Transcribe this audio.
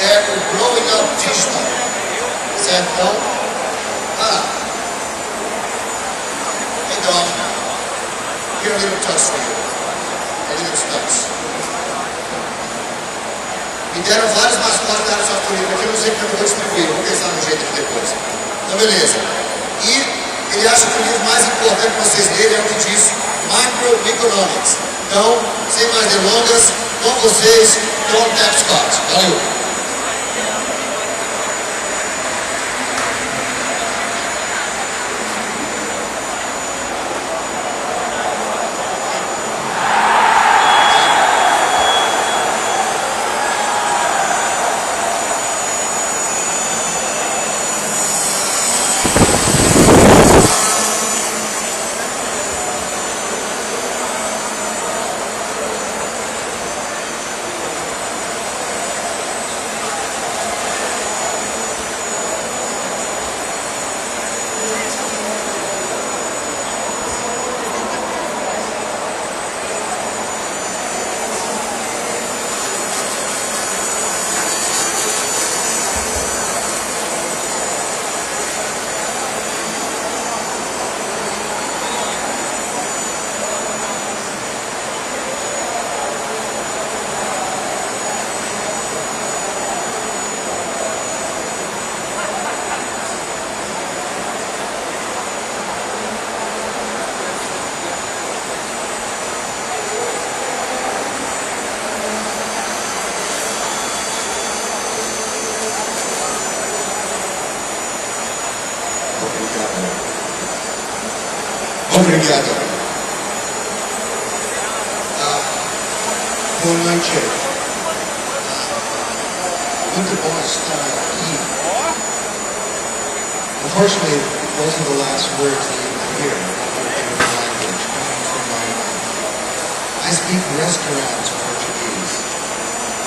é o growing up digital, certo? Então, hey dog, here are little tucks for you, é little tucks. Me deram vários mascotes da área de software livre aqui, eu não sei como eu vou distribuir, vou pensar no jeito aqui depois. Então, beleza. E ele acha que o livro mais importante para vocês lerem é o que diz Microeconomics. Então, sem mais delongas, com vocês, Tom Scott. Valeu! Obrigado. Boa noite. Muito bom estar aqui. Unfortunately, those are the last words that you can hear in the language coming from my mouth. I speak restaurant Portuguese.